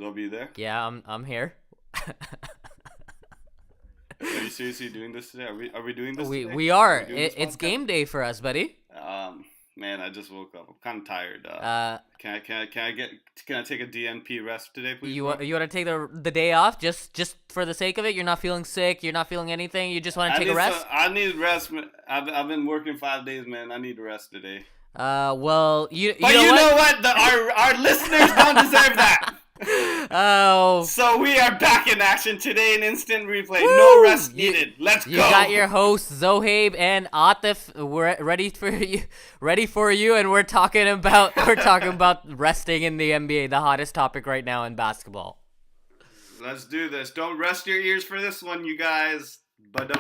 Zobi, you there? Yeah, I'm here. Are you seriously doing this today? Are we doing this We today? we Are are. we doing this It's podcast? game day for us, buddy. Man, I just woke up. I'm kind of tired. Uh, Can I take a DNP rest today, please, you bro? you want to take the day off just for the sake of it? You're not feeling sick. You're not feeling anything. You just want to take a rest. I need rest, man. I've been working 5 days, man. I need rest today. Well, you But know you what? know what? Our listeners don't deserve that. Oh, So we are back in action today in instant replay. No woo! rest needed. Let's You go. got your hosts Zohaib and Atef. We're ready for you, and we're talking about resting in the NBA, the hottest topic right now in basketball. Let's do this. Don't rest your ears for this one, you guys. But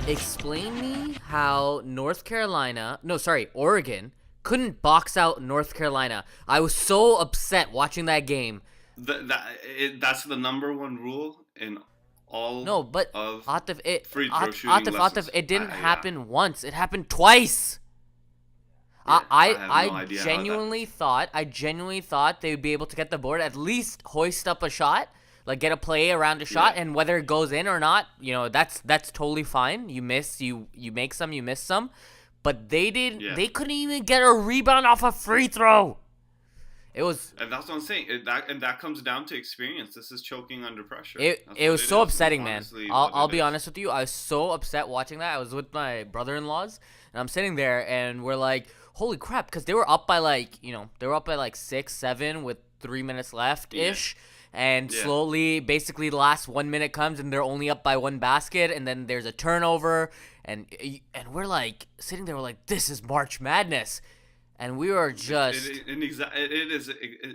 Explain me how Oregon couldn't box out North Carolina. I was so upset watching that game. that's the number one rule in all No, but of Atef, free throw shooting lessons. It didn't Yeah. happen once. It happened twice. Yeah, I have no I idea how genuinely thought they would be able to get the board, at least hoist up a shot, like get a play around a shot, Yeah. and whether it goes in or not, that's totally fine. You miss, you make some, you miss some, but they didn't. Yeah. They couldn't even get a rebound off a free throw. It was And that's what I'm saying. That comes down to experience. This is choking under pressure. it, That's it what was so is. upsetting, man. Honestly, I'll what it be is. honest with you. I was so upset watching that. I was with my brother-in-laws, and I'm sitting there, and we're like, "Holy crap!" Because they were up by like 6, 7 with 3 minutes left ish, and Yeah. slowly, basically, the last 1 minute comes, and they're only up by one basket, and then there's a turnover, and we're like sitting there, we're like, "This is March Madness," and we were just. It is.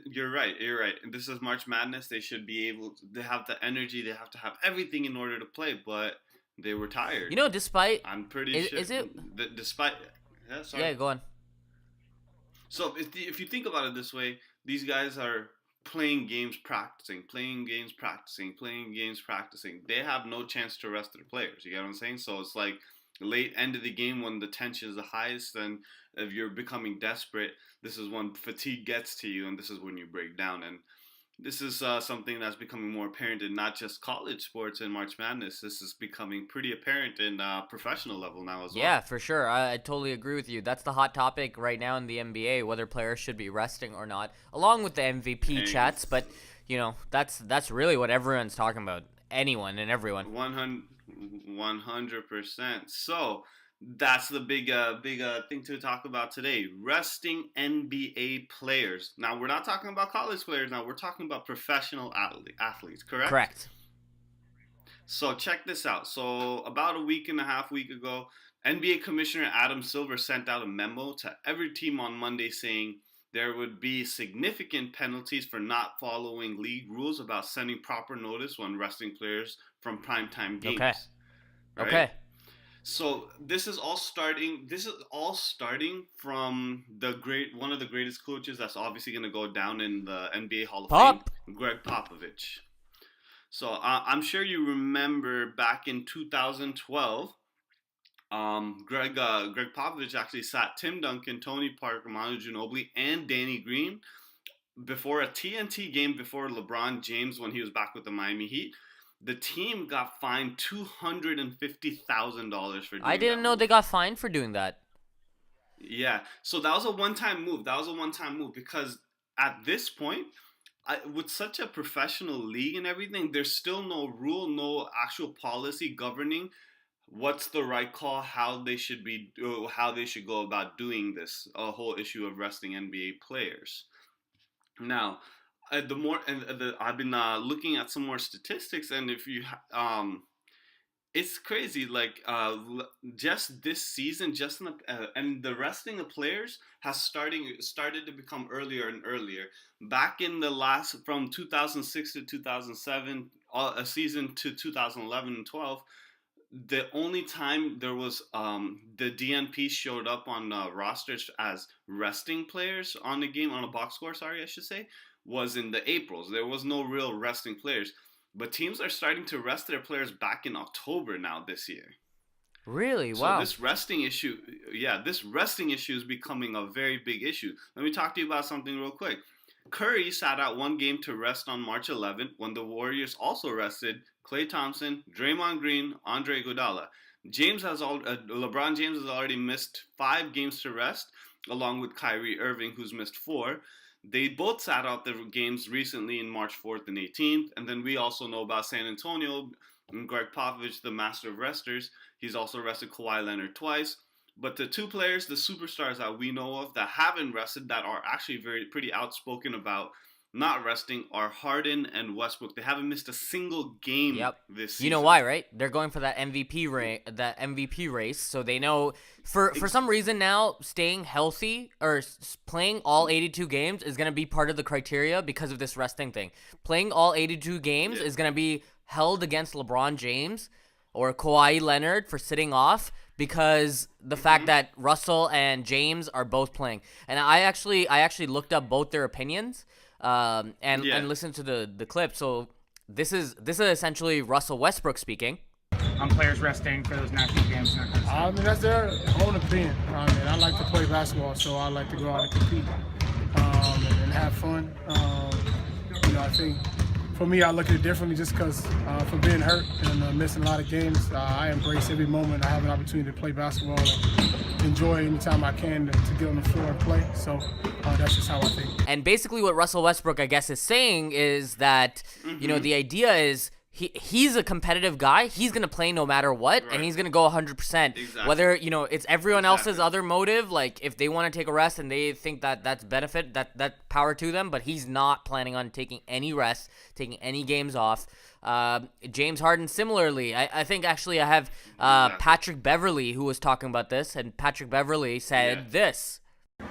You're right. You're right. And this is March Madness. They should be able. They have the energy. They have to have everything in order to play. But they were tired. Despite. I'm pretty sure. Is it? Despite. Yeah. Sorry. Yeah, go on. So if you think about it this way, these guys are playing games, practicing, playing games, practicing, playing games, practicing. They have no chance to rest their players. You get what I'm saying? So it's like late end of the game when the tension is the highest, and if you're becoming desperate, this is when fatigue gets to you, and this is when you break down. And this is something that's becoming more apparent in not just college sports and March Madness. This is becoming pretty apparent in professional level now as well. Yeah, for sure. I totally agree with you. That's the hot topic right now in the NBA, whether players should be resting or not, along with the MVP chats. But that's really what everyone's talking about. Anyone and everyone. 100%. So that's the big thing to talk about today. Resting NBA players. Now we're not talking about college players. Now we're talking about professional athletes. Correct. Correct. So check this out. So about a week ago, NBA Commissioner Adam Silver sent out a memo to every team on Monday saying there would be significant penalties for not following league rules about sending proper notice when resting players from primetime games. Okay. Right? Okay. So this is all starting from one of the greatest coaches that's obviously going to go down in the NBA Hall of Fame, Greg Popovich. So I'm sure you remember back in 2012, Greg Popovich actually sat Tim Duncan, Tony Parker, Manu Ginobili, and Danny Green before a TNT game before LeBron James when he was back with the Miami Heat. The team got fined $250,000 for doing I didn't that know move. they got fined for doing that. Yeah, so that was a one-time move. Because at this point, with such a professional league and everything, there's still no rule, no actual policy governing what's the right call, how they should go about doing this whole issue of resting NBA players. Now, I've been looking at some more statistics, and It's crazy. Like just this season, just in and the resting of players has started to become earlier and earlier. Back in the last from 2006 to 2007, a season to 2011 and 12, the only time there was the DNP showed up on rosters as resting players on the game on a box score. Sorry, I should say, was in the Aprils. There was no real resting players, but teams are starting to rest their players back in October now this year. Really? So Wow. this resting issue, yeah, this resting issue is becoming a very big issue. Let me talk to you about something real quick. Curry sat out one game to rest on March 11th when the Warriors also rested Klay Thompson, Draymond Green, Andre Iguodala. LeBron James has already missed 5 games to rest, along with Kyrie Irving, who's missed 4. They both sat out their games recently in March 4th and 18th, and then we also know about San Antonio and Greg Popovich, the master of resters. He's also rested Kawhi Leonard twice. But the two players, the superstars that we know of that haven't rested, that are actually pretty outspoken about not resting, are Harden and Westbrook. They haven't missed a single game Yep. this You know season. why, right? They're going for that MVP race, so they know for some reason now staying healthy or playing all 82 games is going to be part of the criteria because of this resting thing. Playing all 82 games Yeah. is going to be held against LeBron James or Kawhi Leonard for sitting off because the fact that Russell and James are both playing. And I actually looked up both their opinions and Yeah. listened to the clip. So this is essentially Russell Westbrook speaking. On players resting for those national games and that kind of stuff. I mean, that's their own opinion. I mean, I like to play basketball, so I like to go out and compete and have fun. I think for me, I look at it differently just because from being hurt and missing a lot of games, I embrace every moment I have an opportunity to play basketball and enjoy any time I can to get on the floor and play. So that's just how I think. And basically what Russell Westbrook, I guess, is saying is that, the idea is he's a competitive guy. He's going to play no matter what, Right. and he's going to go 100%. Exactly. Whether, it's everyone else's Exactly. other motive, like if they want to take a rest and they think that that's benefit, that power to them, but he's not planning on taking any rest, taking any games off. James Harden, similarly. I think actually I have Exactly. Patrick Beverley who was talking about this, and Patrick Beverley said Yeah. this.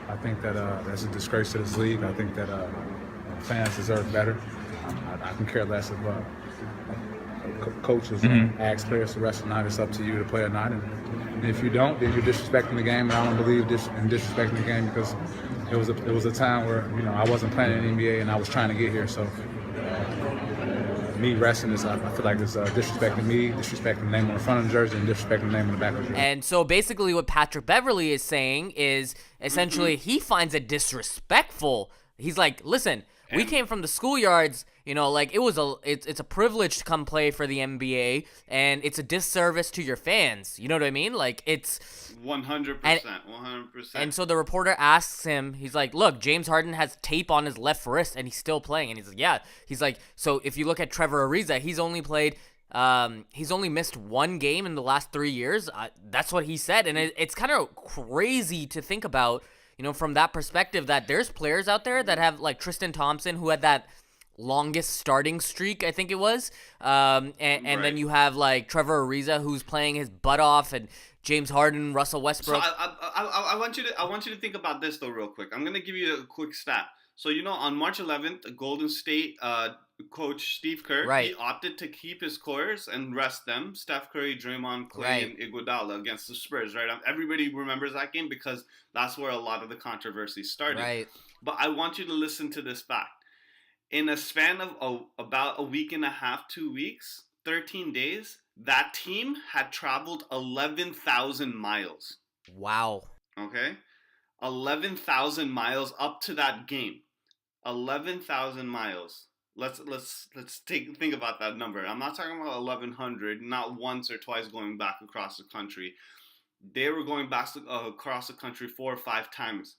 I think that that's a disgrace to this league. I think that fans deserve better. I can care less if coaches ask players to rest or not. It's up to you to play or not. And if you don't, then you're disrespecting the game. And I don't believe in disrespecting the game because it was a time where I wasn't playing in the NBA and I was trying to get here. So me resting is I feel like it's disrespecting me, disrespecting the name on the front of the jersey, and disrespecting the name on the back of the jersey. And so basically what Patrick Beverley is saying is essentially he finds it disrespectful. He's like, listen, we came from the schoolyards, it's a privilege to come play for the NBA, and it's a disservice to your fans. You know what I mean? Like, it's 100%. And- 100%. And so the reporter asks him, he's like, look, James Harden has tape on his left wrist and he's still playing. And he's like, yeah. He's like, so if you look at Trevor Ariza, he's only missed one game in the last 3 years. That's what he said. And it's kind of crazy to think about, from that perspective, that there's players out there that have, like Tristan Thompson, who had that longest starting streak, I think it was. And then Right. you have, like, Trevor Ariza, who's playing his butt off, and James Harden, Russell So Westbrook. I want you to think about this though real quick. I'm gonna give you a quick stat. So on March 11th, Golden State coach Steve Kerr, Right. he opted to keep his cores and rest them. Steph Curry, Draymond, Klay, Right. and Iguodala against the Spurs. Right. Everybody remembers that game because that's where a lot of the controversy started. Right. But I want you to listen to this fact. In a span of about a week and a half, 2 weeks, 13 days, that team had traveled 11,000 miles. Wow. Okay? 11,000 miles up to that game. 11,000 miles. Let's think about that number. I'm not talking about 1,100, not once or twice going back across the country. They were going back across the country 4 or 5 times.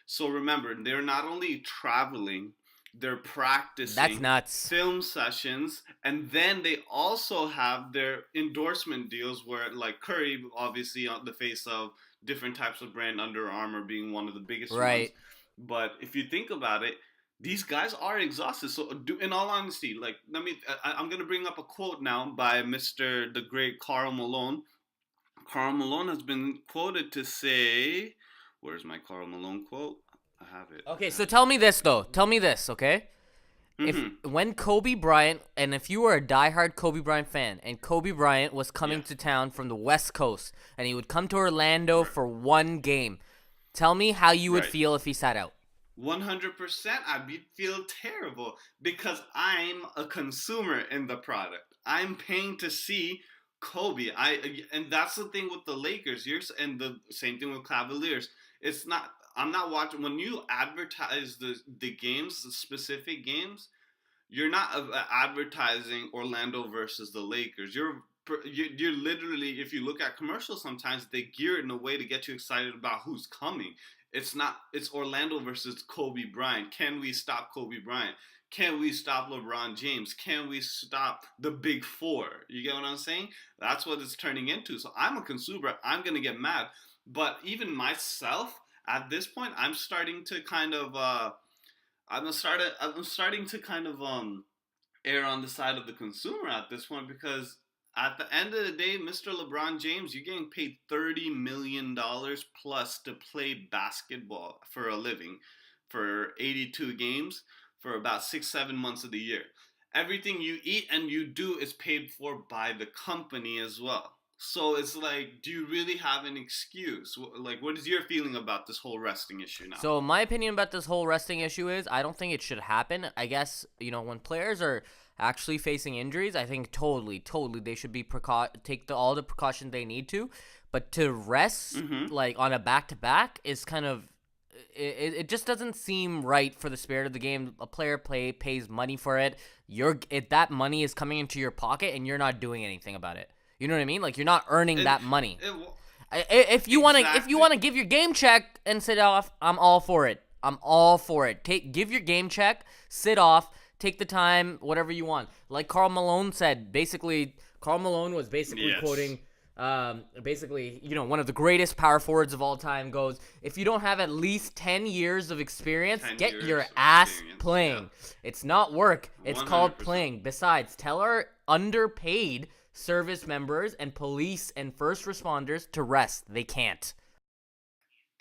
So remember, they're not only traveling, they're practicing. That's nuts. Film sessions, and then they also have their endorsement deals where, like Curry, obviously on the face of different types of brand, Under Armour being one of the biggest Right. ones. But if you think about it, these guys are exhausted. So, in all honesty, like, I'm gonna bring up a quote now by Mr. the great Karl Malone. Karl Malone has been quoted to say, "Where's my Karl Malone quote? I have it." Okay, so tell me this though. Tell me this, okay? If when Kobe Bryant, and if you were a diehard Kobe Bryant fan, and Kobe Bryant was coming to town from the West Coast, and he would come to Orlando for one game, tell me how you would feel if he sat out. 100%, I'd feel terrible because I'm a consumer in the product. I'm paying to see Kobe. And that's the thing with the Lakers. And the same thing with Cavaliers. It's not. I'm not watching when you advertise the games, the specific games. You're not advertising Orlando versus the Lakers. You're literally, if you look at commercials, sometimes they gear it in a way to get you excited about who's coming. It's not. It's Orlando versus Kobe Bryant. Can we stop Kobe Bryant? Can we stop LeBron James? Can we stop the Big Four? You get what I'm saying? That's what it's turning into. So I'm a consumer. I'm gonna get mad. But even myself, at this point, I'm starting to kind of err on the side of the consumer at this point, because at the end of the day, Mr. LeBron James, you're getting paid $30 million plus to play basketball for a living for 82 games for about 6-7 months of the year. Everything you eat and you do is paid for by the company as well. So it's like, do you really have an excuse? Like, what is your feeling about this whole resting issue now? So my opinion about this whole resting issue is I don't think it should happen. I guess, when players are actually facing injuries, I think totally they should be take all the precautions they need to. But to rest like on a back-to-back is kind of it just doesn't seem right for the spirit of the game. A player pays money for it. That money is coming into your pocket and you're not doing anything about it. You know what I mean? Like, you're not earning that money. If you want to give your game check and sit off, I'm all for it. Give your game check, sit off, take the time, whatever you want. Like Karl Malone said, Karl Malone was quoting one of the greatest power forwards of all time goes, if you don't have at least 10 years of experience, get your ass playing. Yeah. It's not work. It's 100%. Called playing. Besides, tell our underpaid service members and police and first responders to rest. They can't.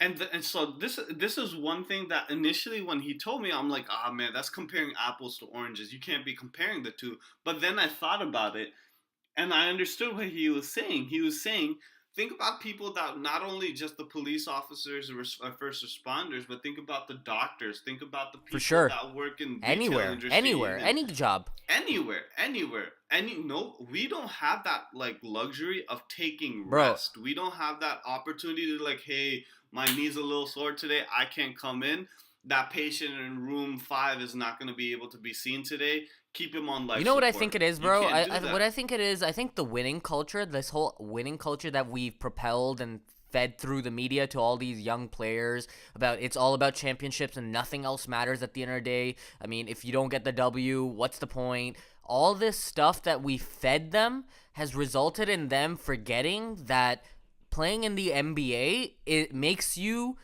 And so this is one thing that initially when he told me, I'm like, oh man, that's comparing apples to oranges. You can't be comparing the two. But then I thought about it and I understood what he was saying. He was saying, think about people that not only just the police officers or first responders, but think about the doctors. Think about the people that work in anywhere, any job. We don't have that like luxury of taking rest. We don't have that opportunity to like, hey, my knee's a little sore today, I can't come in. That patient in room 5 is not going to be able to be seen today. Keep him on life support. You know what I think it is, bro? What I think it is, I think the winning culture, this whole winning culture that we've propelled and fed through the media to all these young players about it's all about championships and nothing else matters at the end of the day. I mean, if you don't get the W, what's the point? All this stuff that we fed them has resulted in them forgetting that playing in the NBA, it makes you...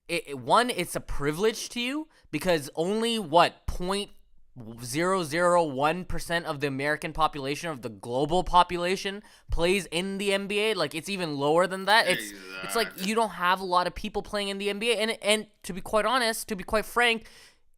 it's a privilege to you because only 0.001% of the American population, of the global population, plays in the NBA. Like, it's even lower than that. It's like you don't have a lot of people playing in the NBA, and to be quite honest, to be quite frank,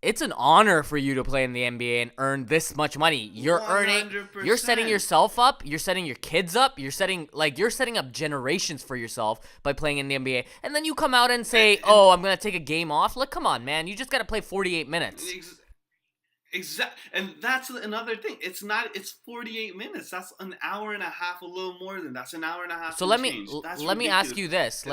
it's an honor for you to play in the NBA and earn this much money. You're 100%. You're setting yourself up, you're setting your kids up, you're setting up generations for yourself by playing in the NBA. And then you come out and say, "Oh, I'm going to take a game off." Like, come on, man. You just got to play 48 minutes. Exactly. And that's another thing. It's 48 minutes. That's an hour and a half, a little more than that's an hour and a half. So let me ask you this.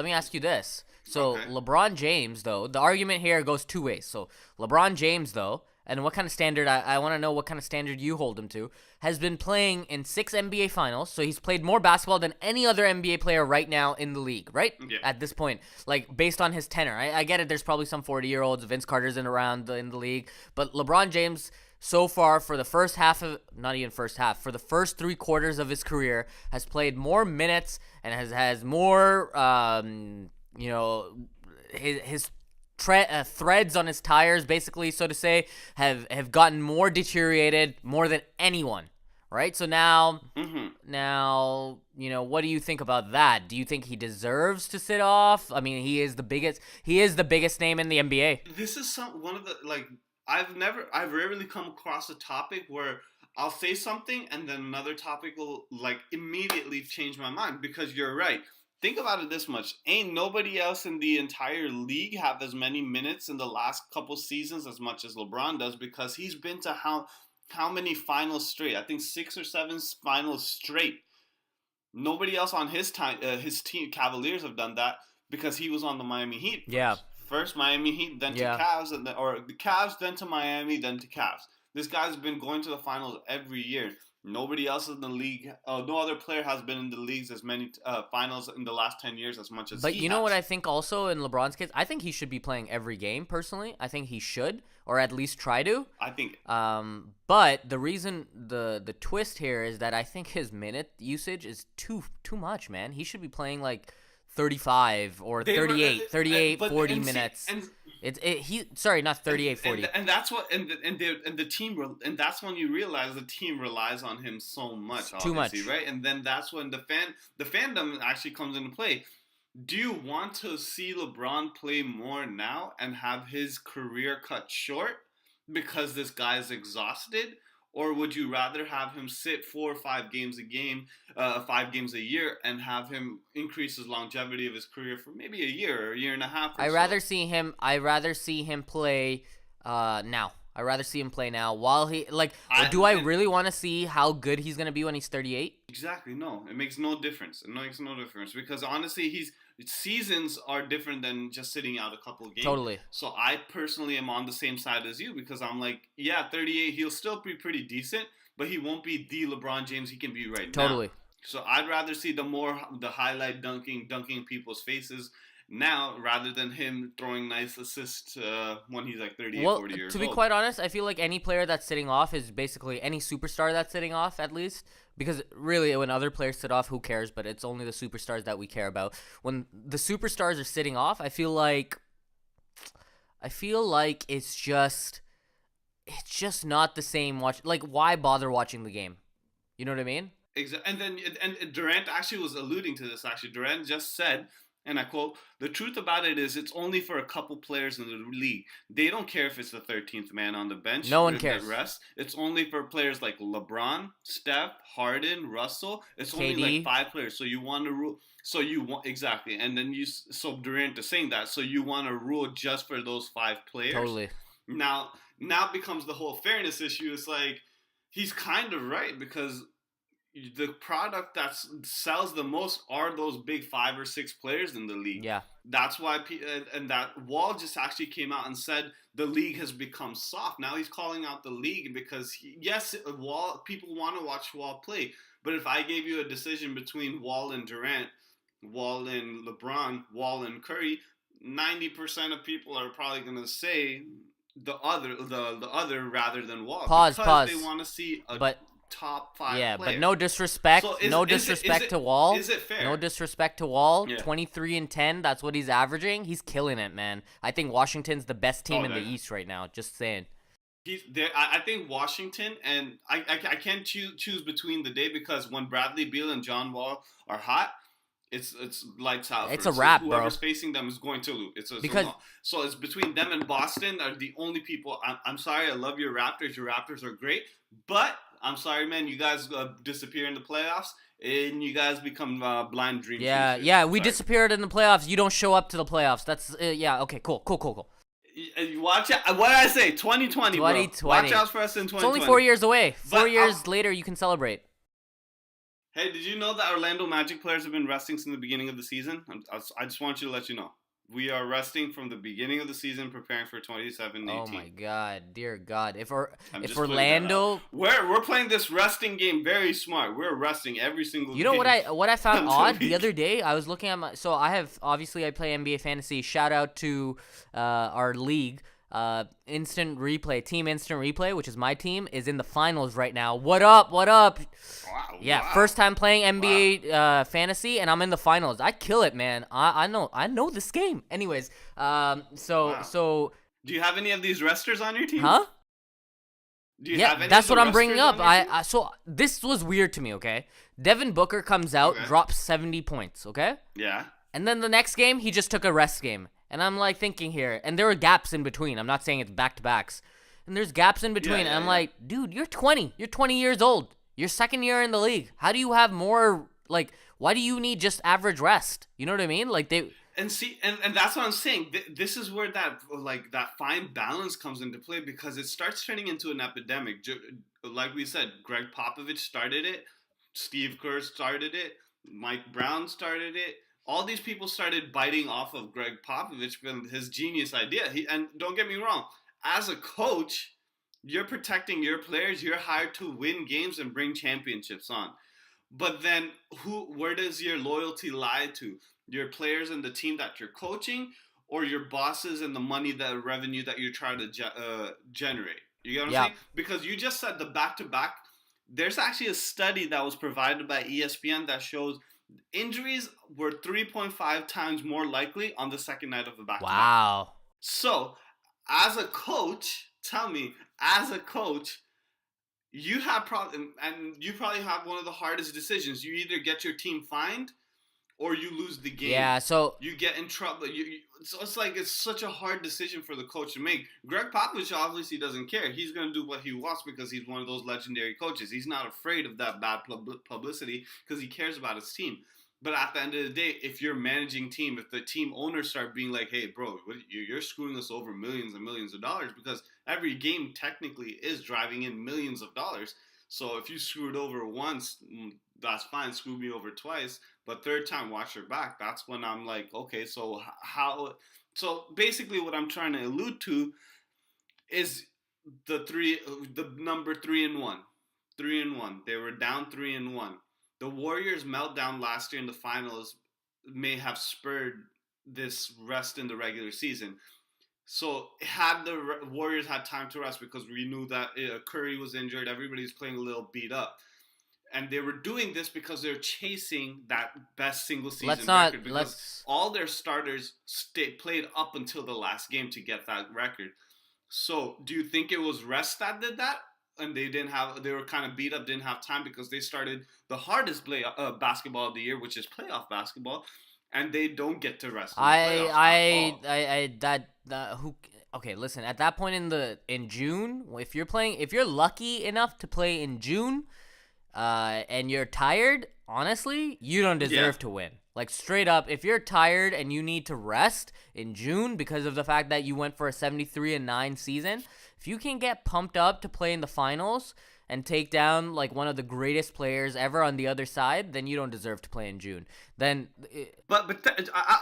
So okay. LeBron James, though, the argument here goes two ways. So LeBron James, though, and what kind of standard, I want to know what kind of standard you hold him to, has been playing in 6 NBA finals. So he's played more basketball than any other NBA player right now in the league, right? Yeah. At this point, like based on his tenure. I get it. There's probably some 40-year-olds. Vince Carter's in the league. But LeBron James, so far, for the first half of, not even first half, for the first 3 quarters of his career, has played more minutes and has more, his threads on his tires, basically, so to say, have gotten more deteriorated more than anyone. Right? So now, what do you think about that? Do you think he deserves to sit off? I mean, he is the biggest name in the NBA. This is one of the, like, I've rarely come across a topic where I'll say something and then another topic will, like, immediately change my mind, because you're right. Think about it this much. Ain't nobody else in the entire league have as many minutes in the last couple seasons as much as LeBron does, because he's been to how many finals straight? I think 6 or 7 finals straight. Nobody else on his team, Cavaliers, have done that, because he was on the Miami Heat. Yeah. First Miami Heat, then to Cavs, or the Cavs, then to Miami, then to Cavs. This guy's been going to the finals every year. Nobody else in the league, no other player has been in the leagues as many finals in the last 10 years as much as he has. But you know what I think also in LeBron's case? I think he should be playing every game, personally. I think he should, or at least try to. I think. But the reason, the twist here is that I think his minute usage is too much, man. He should be playing like 35 or 40 minutes. Not 38, 40. And that's what the team, and that's when you realize the team relies on him so much, too much, right? And then that's when the fandom actually comes into play. Do you want to see LeBron play more now and have his career cut short because this guy is exhausted? Or would you rather have him sit 4 or 5 games a game, 5 games a year, and have him increase his longevity of his career for maybe a year or a year and a half? I'd rather see him play now. I'd rather see him play now. While he I really want to see how good he's gonna be when he's 38? Exactly. No, it makes no difference. It makes no difference, because honestly, seasons are different than just sitting out a couple of games. Totally. So I personally am on the same side as you, because I'm like, 38, he'll still be pretty decent, but he won't be the LeBron James he can be right now. Totally. So I'd rather see the highlight dunking people's faces now, rather than him throwing nice assists when he's like 38, 40 years old. To be quite honest, I feel like any player that's sitting off is basically any superstar that's sitting off, at least. Because really, when other players sit off, who cares? But it's only the superstars that we care about. When the superstars are sitting off, I feel like it's just not the same watch. Like, why bother watching the game? You know what I mean? Exactly. And then and Durant actually was alluding to this. Actually, Durant just said, and I quote, "The truth about it is it's only for a couple players in the league. They don't care if it's the 13th man on the bench. No one cares. Rest. It's only for players like LeBron, Steph, Harden, Russell. It's KD. only like 5 players. So you want to rule. So you want, exactly. And then Durant is saying that. So you want to rule just for those 5 players. Totally. Now it becomes the whole fairness issue. It's like, he's kind of right, because the product that sells the most are those big 5 or 6 players in the league. Yeah. That's why, and that Wall just actually came out and said the league has become soft. Now he's calling out the league because, people want to watch Wall play. But if I gave you a decision between Wall and Durant, Wall and LeBron, Wall and Curry, 90% of people are probably going to say the other rather than Wall. Pause. They want to see top 5 yeah, player. But no disrespect. To Wall. Is it fair? No disrespect to Wall. Yeah. 23-10. That's what he's averaging. He's killing it, man. I think Washington's the best team in the East right now. Just saying. He's there. I think Washington, and I can't choose between the day, because when Bradley Beal and John Wall are hot, it's lights out. It's a wrap, bro. Whoever's facing them is going to lose. So it's between them and Boston are the only people. I'm sorry, I love your Raptors. Your Raptors are great, but I'm sorry, man. You guys disappear in the playoffs, and you guys become blind dream. Yeah. We disappeared in the playoffs. You don't show up to the playoffs. That's Okay, cool. Watch out. What did I say? 2020, bro. 2020. Watch out for us in 2020. It's only 4 years away. 4 years later, you can celebrate. Hey, did you know that Orlando Magic players have been resting since the beginning of the season? I just want you to let you know. We are resting from the beginning of the season, preparing for 27-18. Oh my God, dear God! If Orlando, we're playing this resting game very smart. We're resting every single. You know what I found odd the other day? I was looking at I play NBA fantasy. Shout out to our league. Instant Replay, Team Instant Replay, which is my team, is in the finals right now. What up? What up? Wow. Yeah, wow. first time playing NBA fantasy, and I'm in the finals. I kill it, man. I know this game. Anyways, so Do you have any of these resters on your team? huh? Do you Yeah, have any that's of the what I'm bringing resters up. on your team? So this was weird to me. Okay, Devin Booker comes out, Okay. drops 70 points. Okay. Yeah. And then the next game, he just took a rest game. And I'm like thinking here, and there were gaps in between. I'm not saying it's back-to-backs. And there's gaps in between. And I'm like, dude, you're 20. You're 20 years old. You're second year in the league. How do you have more, like, why do you need just average rest? You know what I mean? Like, they... And see, and that's what I'm saying. This is where that fine balance comes into play, because it starts turning into an epidemic. Like we said, Greg Popovich started it. Steve Kerr started it. Mike Brown started it. All these people started biting off of Greg Popovich and his genius idea. And don't get me wrong, as a coach, you're protecting your players. You're hired to win games and bring championships on. But then, where does your loyalty lie to? Your players and the team that you're coaching, or your bosses and the money, the revenue that you're trying to generate? You get what I'm saying? Because you just said the back-to-back. There's actually a study that was provided by ESPN that shows injuries were 3.5 times more likely on the second night of the back-to-back. Wow. So, as a coach, tell me, as a coach, you have and you probably have one of the hardest decisions. You either get your team fined, or you lose the game. Yeah, so... You get in trouble. So it's like, it's such a hard decision for the coach to make. Greg Popovich obviously doesn't care. He's going to do what he wants because he's one of those legendary coaches. He's not afraid of that bad publicity because he cares about his team. But at the end of the day, if you're managing team, if the team owners start being like, hey, bro, you're screwing us over millions and millions of dollars, because every game technically is driving in millions of dollars. So if you screw it over once, that's fine. Screw me over twice. But third time, watch your back. That's when I'm like, okay, so how? So basically what I'm trying to allude to is the number 3-1. 3-1. They were down 3-1. The Warriors' meltdown last year in the finals may have spurred this rest in the regular season. So had the Warriors had time to rest, because we knew that Curry was injured, everybody's playing a little beat up. And they were doing this because they're chasing that best single season record. Because all their starters played up until the last game to get that record. So do you think it was rest that did that? And they were kind of beat up, didn't have time, because they started the hardest basketball of the year, which is playoff basketball, and they don't get to rest. Okay, listen, at that point in June, if you're lucky enough to play in June, and you're tired, honestly, you don't deserve to win. Like, straight up, if you're tired and you need to rest in June because of the fact that you went for a 73-9 season, if you can get pumped up to play in the finals and take down like one of the greatest players ever on the other side, then you don't deserve to play in June. I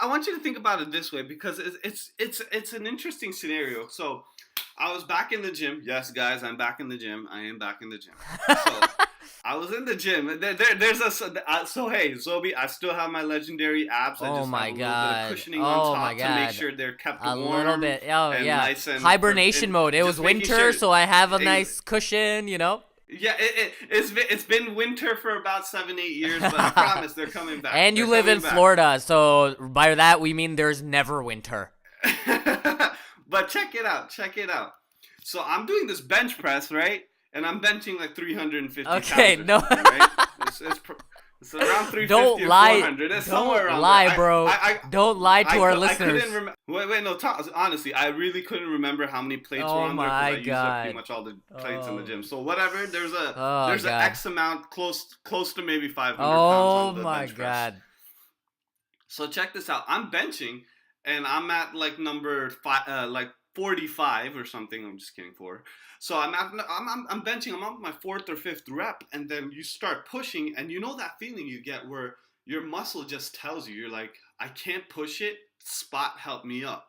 want you to think about it this way, because it's an interesting scenario. So I was back in the gym. Yes, guys, I'm back in the gym. I am back in the gym. So I was in the gym. So hey, Zobi, I still have my legendary abs. I just have a little bit of cushioning on top to make sure they're kept warm. A little bit. Oh, yeah. Nice and hibernation mode. It was winter, so I have a nice cushion, you know? Yeah, it's been winter for about 7-8 years, but I promise they're coming back. And you live in Florida, so by that we mean there's never winter. But check it out. So I'm doing this bench press, right? And I'm benching like 350 pounds. Okay, no. Right? It's around 350 don't or lie. 400. It's don't somewhere around lie, there. bro. Don't lie to our listeners. Honestly, I really couldn't remember how many plates were on there, because I used up pretty much all the plates in the gym. So whatever, there's an X amount, close to maybe 500 pounds on the bench press. So check this out. I'm benching, and I'm at like number 45 or something. I'm just kidding, 4. So I'm benching. I'm on my 4th or 5th rep, and then you start pushing, and you know that feeling you get where your muscle just tells you, you're like, I can't push it. Spot, help me up.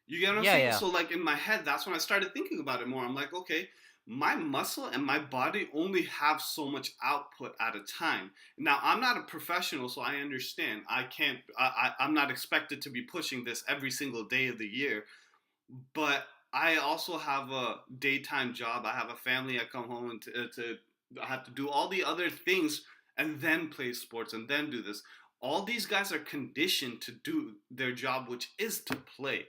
You get what I'm saying? Yeah. So like in my head, that's when I started thinking about it more. I'm like, okay, my muscle and my body only have so much output at a time. Now, I'm not a professional, so I understand. I'm not expected to be pushing this every single day of the year. But I also have a daytime job. I have a family. I come home and I have to do all the other things and then play sports and then do this. All these guys are conditioned to do their job, which is to play.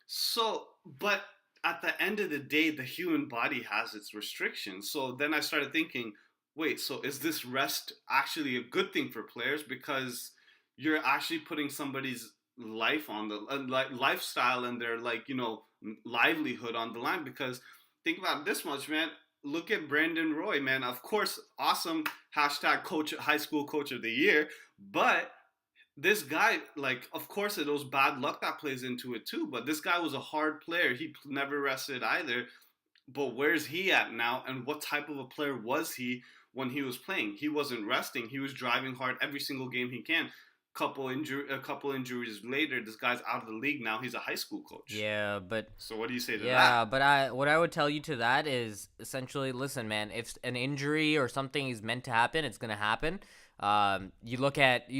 So, but at the end of the day, the human body has its restrictions. So then I started thinking, wait, so is this rest actually a good thing for players? Because you're actually putting somebody's life on the lifestyle and their livelihood on the line. Because think about it this much, man. Look at Brandon Roy, man. Of course, awesome hashtag coach, high school coach of the year, but this guy, like, of course, it was bad luck that plays into it too. But this guy was a hard player. He never rested either. But where's he at now? And what type of a player was he when he was playing? He wasn't resting. He was driving hard every single game he can. A couple injuries later, this guy's out of the league now. He's a high school coach. Yeah, but so what do you say to that? Yeah, but what I would tell you to that is essentially, listen, man, if an injury or something is meant to happen, it's gonna happen. Look at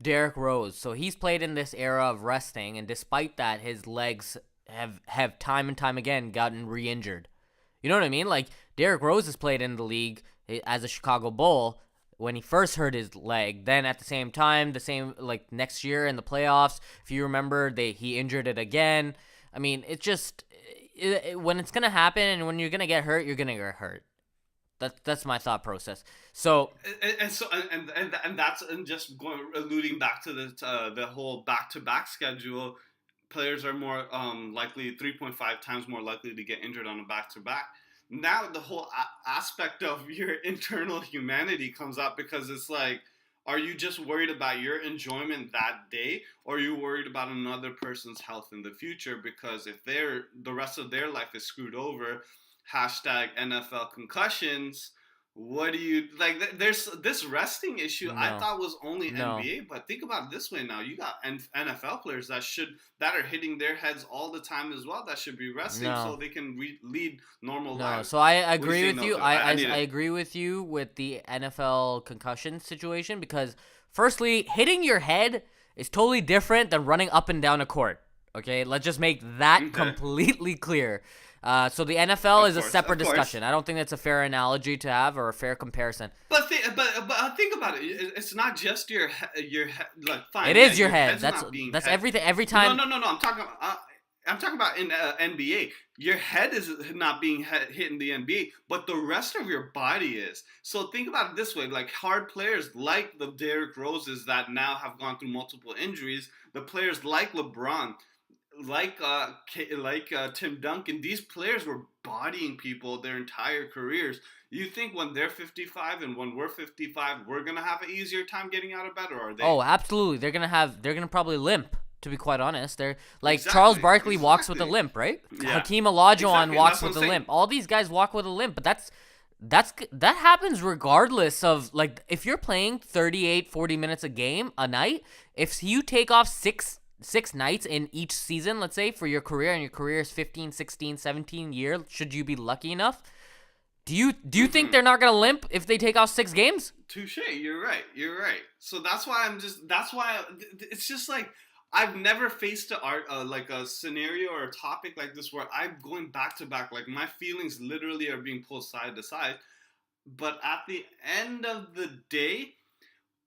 Derrick Rose. So he's played in this era of resting, and despite that, his legs have time and time again gotten re-injured. You know what I mean? Like, Derrick Rose has played in the league as a Chicago Bull when he first hurt his leg. Then at the same time, like next year in the playoffs, if you remember, he injured it again. I mean, it's just when it's gonna happen and when you're gonna get hurt, you're gonna get hurt. That's my thought process. So and that's just alluding back to the whole back-to-back schedule. Players are more likely, 3.5 times more likely to get injured on a back-to-back. Now the whole aspect of your internal humanity comes up, because it's like, are you just worried about your enjoyment that day, or are you worried about another person's health in the future? Because if the rest of their life is screwed over, hashtag NFL concussions, what do you like? There's this resting issue. No. I thought was only NBA, but think about it this way now. You got NFL players that are hitting their heads all the time as well, that should be resting so they can lead normal lives. So I agree with you. I agree with you with the NFL concussion situation, because firstly, hitting your head is totally different than running up and down a court. Okay, let's just make that completely clear. So the NFL is a separate discussion. I don't think that's a fair analogy to have, or a fair comparison. But think about it. It's not just your like. Fine, it is your head. That's everything. Every time. No. I'm talking about in NBA. Your head is not being hit in the NBA, but the rest of your body is. So think about it this way: like hard players like the Derrick Roses that now have gone through multiple injuries, the players like LeBron, like Tim Duncan, these players were bodying people their entire careers. You think when they're 55 and when we're 55, we're gonna have an easier time getting out of bed, or are they? Oh, absolutely. They're gonna probably limp. To be quite honest, they're like Charles Barkley walks with a limp, right? Yeah. Hakeem Olajuwon walks with a limp. All these guys walk with a limp, but that happens regardless of, like, if you're playing 38, 40 minutes a night, if you take off six nights in each season, let's say, for your career, and your career is 15, 16, 17 years, should you be lucky enough? Do you think they're not going to limp if they take off 6 games? Touche, you're right. So that's why it's just like, I've never faced a scenario or a topic like this where I'm going back to back. Like, my feelings literally are being pulled side to side. But at the end of the day,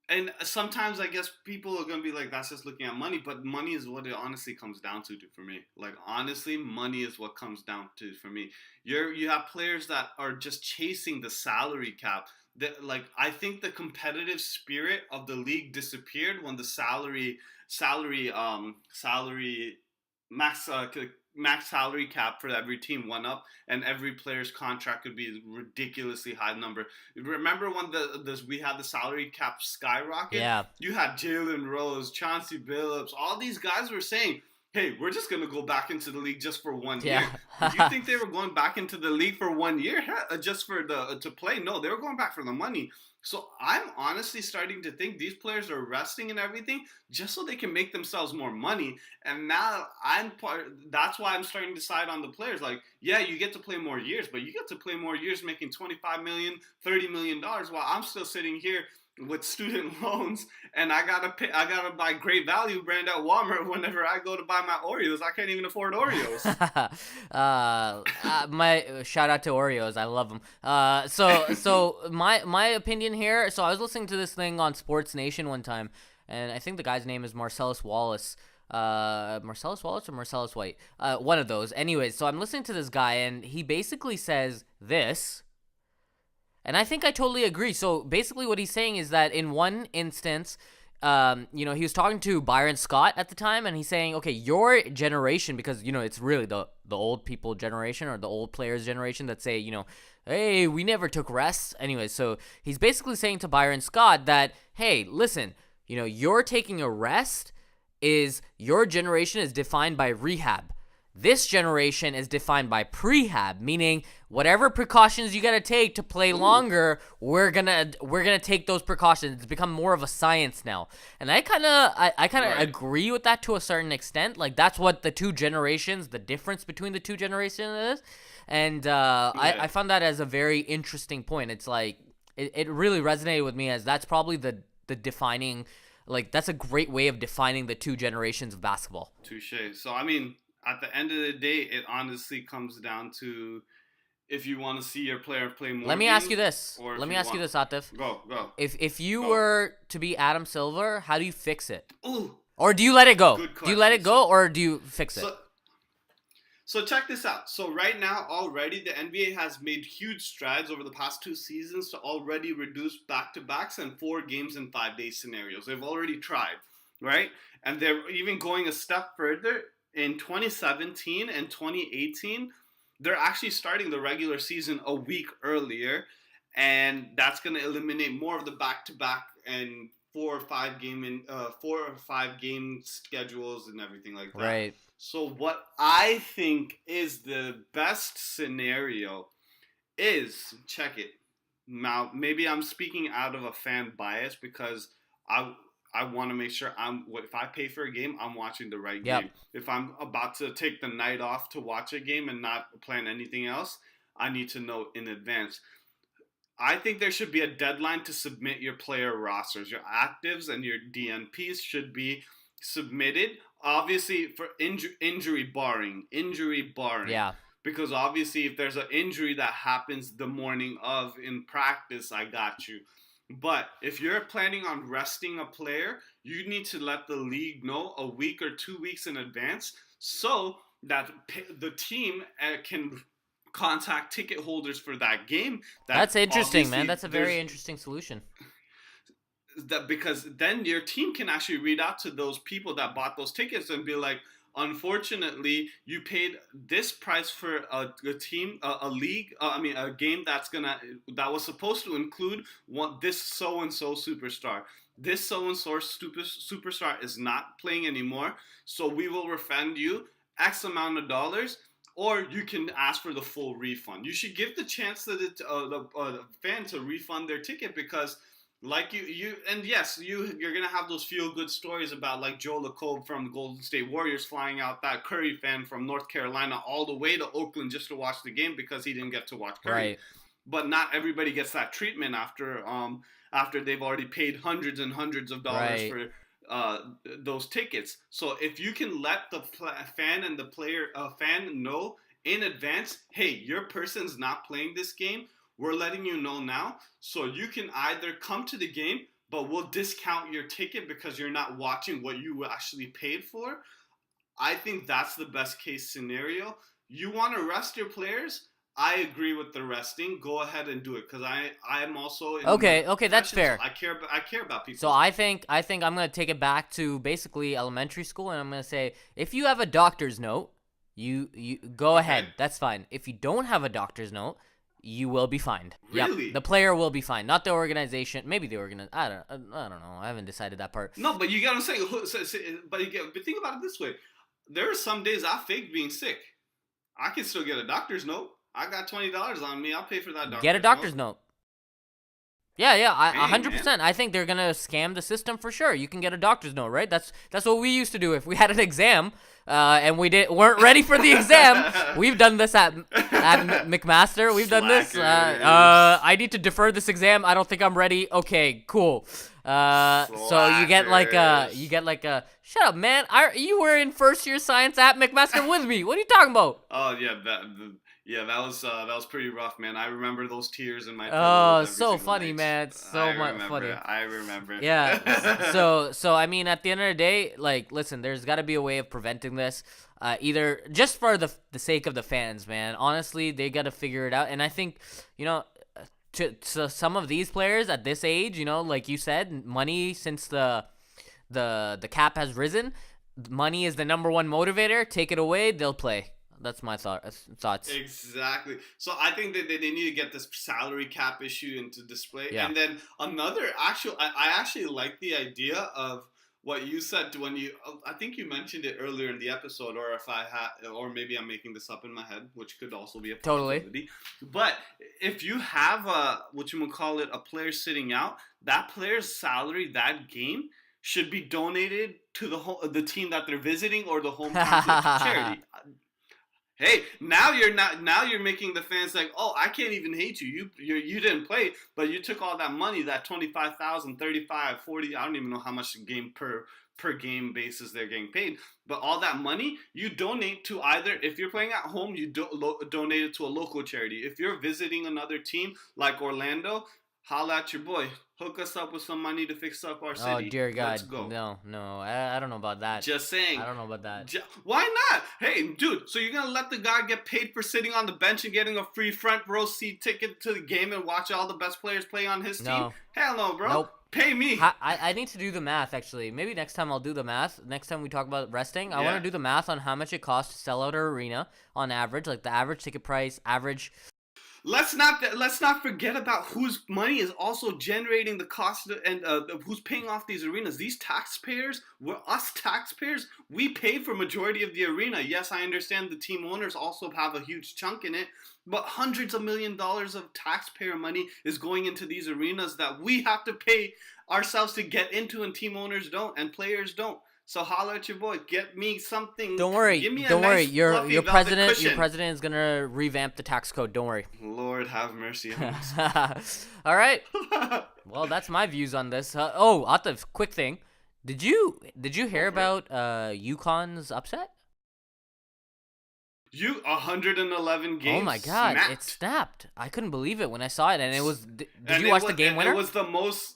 and sometimes I guess people are going to be like, that's just looking at money. But money is what it honestly comes down to for me. Like, honestly, money is what comes down to for me. You have players that are just chasing the salary cap. I think the competitive spirit of the league disappeared when the max salary cap for every team went up, and every player's contract could be a ridiculously high number. Remember when we had the salary cap skyrocket? Yeah. You had Jalen Rose, Chauncey Billups, all these guys were saying, hey, we're just going to go back into the league just for 1 year. Do you think they were going back into the league for 1 year just for to play? No, they were going back for the money. So I'm honestly starting to think these players are resting and everything just so they can make themselves more money. And now that's why I'm starting to side on the players. Like, yeah, you get to play more years, but you get to play more years making $25 million, $30 million, while I'm still sitting here with student loans, and I gotta buy Great Value brand at Walmart whenever I go to buy my Oreos. I can't even afford Oreos. My shout out to Oreos. I love them. So my opinion here. So I was listening to this thing on Sports Nation one time, and I think the guy's name is Marcellus Wallace. Marcellus Wallace or Marcellus White? One of those. Anyways, so I'm listening to this guy, and he basically says this. And I think I totally agree. So basically what he's saying is that in one instance, he was talking to Byron Scott at the time, and he's saying, okay, your generation, because, it's really the old people generation or the old players generation that say, hey, we never took rests. Anyway, so he's basically saying to Byron Scott that, hey, listen, you're taking a rest is your generation is defined by rehab. This generation is defined by prehab, meaning whatever precautions you gotta take to play longer, we're gonna take those precautions. It's become more of a science now, and I kind of agree with that to a certain extent. Like that's what the two generations, the difference between the two generations is, and I found that as a very interesting point. It's like it really resonated with me as that's probably the defining, like that's a great way of defining the two generations of basketball. Touche. So I mean, at the end of the day, it honestly comes down to if you want to see your player play more. Let me ask you this. Let me ask you this, Atef. Go. If you were to be Adam Silver, how do you fix it? Ooh. Or do you let it go? Good question. Do you let it go or do you fix it? So check this out. So right now, already the NBA has made huge strides over the past 2 seasons to already reduce back-to-backs and 4 games in 5-day scenarios. They've already tried, right? And they're even going a step further. In 2017 and 2018, they're actually starting the regular season a week earlier, and that's going to eliminate more of the back-to-back and 4 or 5 game schedules and everything like that. Right. So what I think is the best scenario is, check it. Now, maybe I'm speaking out of a fan bias because I want to make sure if I pay for a game, I'm watching the right game. If I'm about to take the night off to watch a game and not plan anything else, I need to know in advance. I think there should be a deadline to submit your player rosters. Your actives and your DNPs should be submitted. Obviously, for injury barring. Yeah. Because obviously, if there's an injury that happens the morning of in practice, I got you. But if you're planning on resting a player, you need to let the league know a week or 2 weeks in advance so that the team can contact ticket holders for that game. That's interesting, man. That's a very interesting solution. Because then your team can actually read out to those people that bought those tickets and be like, unfortunately, you paid this price for a game that was supposed to include this so and so superstar. This so and so superstar is not playing anymore, so we will refund you X amount of dollars, or you can ask for the full refund. You should give the chance to the fan to refund their ticket because. Like you're gonna have those feel-good stories about like Joe LaCobe from Golden State Warriors flying out that Curry fan from North Carolina all the way to Oakland just to watch the game because he didn't get to watch Curry. Right. But not everybody gets that treatment after they've already paid hundreds and hundreds of dollars for those tickets. So if you can let the fan and the player fan know in advance, hey, your person's not playing this game. We're letting you know now, so you can either come to the game, but we'll discount your ticket because you're not watching what you actually paid for. I think that's the best case scenario. You want to rest your players? I agree with the resting. Go ahead and do it because I am also okay. That's fair. So I care about people. So I think I'm gonna take it back to basically elementary school, and I'm gonna say if you have a doctor's note, you go ahead. That's fine. If you don't have a doctor's note, you will be fined. Really? Yep. The player will be fined, not the organization. Maybe the organization. I don't know. I haven't decided that part. No, but you get what I'm saying. But think about it this way: there are some days I faked being sick. I can still get a doctor's note. I got $20 on me. I'll pay for that. Get a doctor's note. Yeah, Dang, 100%. I think they're gonna scam the system for sure. You can get a doctor's note, right? That's what we used to do if we had an exam, and weren't ready for the exam. We've done this at McMaster. We've done this. I need to defer this exam. I don't think I'm ready. Okay, cool. So you get like a shut up, man. You were in first year science at McMaster with me. What are you talking about? Oh yeah, that was pretty rough, man. I remember those tears in my Oh, pillows every so single funny, night. man. So much funny. I remember. Yeah. So I mean, at the end of the day, like, listen, there's got to be a way of preventing this. Either just for the sake of the fans, man. Honestly, they got to figure it out. And I think, to some of these players at this age, like you said, money, since the cap has risen, money is the number one motivator. Take it away, they'll play. That's my thoughts. Exactly. So I think that they need to get this salary cap issue into display. Yeah. And then I actually like the idea of what you said I think you mentioned it earlier in the episode, or maybe I'm making this up in my head, which could also be a possibility. Totally. But if you have a player sitting out, that player's salary that game should be donated to the team that they're visiting or the hometown charity. Hey, now you're making the fans like, oh, I can't even hate you. You didn't play, but you took all that money, that 25,000, 35, 40, I don't even know how much game per game basis they're getting paid. But all that money, you donate to either, if you're playing at home, you donate it to a local charity. If you're visiting another team like Orlando, holla at your boy. Hook us up with some money to fix up our city. Oh, dear God. Let's go. No. I don't know about that. Just saying. I don't know about that. Why not? Hey, dude, so you're going to let the guy get paid for sitting on the bench and getting a free front row seat ticket to the game and watch all the best players play on his team? Hell no, bro. Nope. Pay me. I need to do the math, actually. Maybe next time I'll do the math. Next time we talk about resting, I want to do the math on how much it costs to sell out our arena on average, like the average ticket price, average... Let's not forget about whose money is also generating the cost and who's paying off these arenas. These taxpayers, us taxpayers, we pay for majority of the arena. Yes, I understand the team owners also have a huge chunk in it, but hundreds of $millions of taxpayer money is going into these arenas that we have to pay ourselves to get into, and team owners don't, and players don't. So holler at your boy. Get me something. Don't worry. Give me a Don't nice, worry. Your president. cushion. Your president is gonna revamp the tax code. Don't worry. Lord have mercy on us. All right. Well, that's my views on this. Atef, quick thing. Did you hear about UConn's upset? 111 games. Oh my God! snapped. It snapped. I couldn't believe it when I saw it, and it was. Did And you it watch was- the game and winner? It was the most.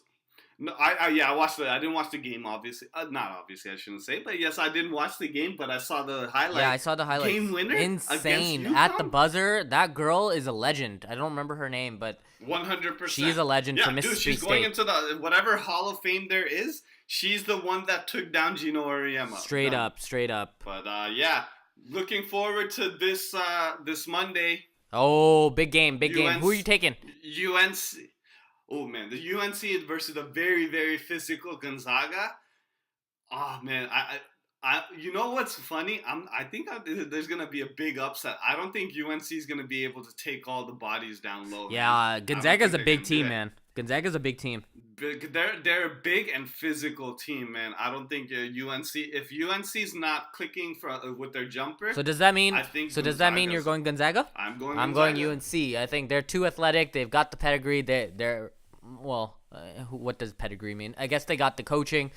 No, I watched it. I didn't watch the game, obviously. Not obviously, I shouldn't say. But yes, I didn't watch the game, but I saw the highlights. Yeah, I saw the highlights. Game winner? Insane. Against At the UConn? buzzer, that girl is a legend. I don't remember her name, but 100%. she's a legend yeah, for dude, Mississippi she's going State. into the whatever Hall of Fame there is. She's the one that took down Gino Auriemma. Straight Done. up. But yeah, looking forward to this Monday. Oh, big game. Who are you taking? UNC. Oh man, the UNC versus the very, very physical Gonzaga. Oh man, I you know what's funny? I think there's gonna be a big upset. I don't think UNC is gonna be able to take all the bodies down low. Yeah, Gonzaga's a big team, man. Gonzaga's a big team. They're a big and physical team, man. I don't think UNC. If UNC's not clicking with their jumper, So does that mean? I think So does that mean you're going Gonzaga? I'm going. I'm going UNC. I think they're too athletic. They've got the pedigree. They're well. What does pedigree mean? I guess they got the coaching.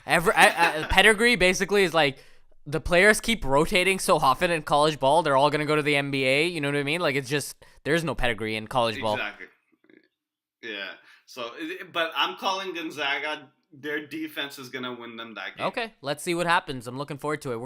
Pedigree basically is like the players keep rotating so often in college ball. They're all gonna go to the NBA. You know what I mean? Like it's just there's no pedigree in college ball. Exactly. Yeah. So, but I'm calling Gonzaga. Their defense is gonna win them that game. Okay, let's see what happens. I'm looking forward to it.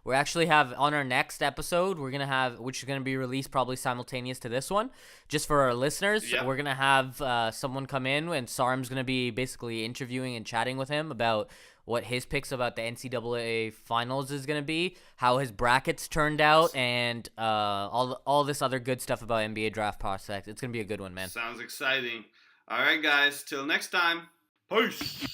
We actually have on our next episode, which is gonna be released probably simultaneous to this one, just for our listeners. Yeah. We're gonna have someone come in, and Sarm's gonna be basically interviewing and chatting with him about what his picks about the NCAA finals is gonna be, how his brackets turned out, and all this other good stuff about NBA draft prospects. It's gonna be a good one, man. Sounds exciting. All right, guys. Till next time. Peace.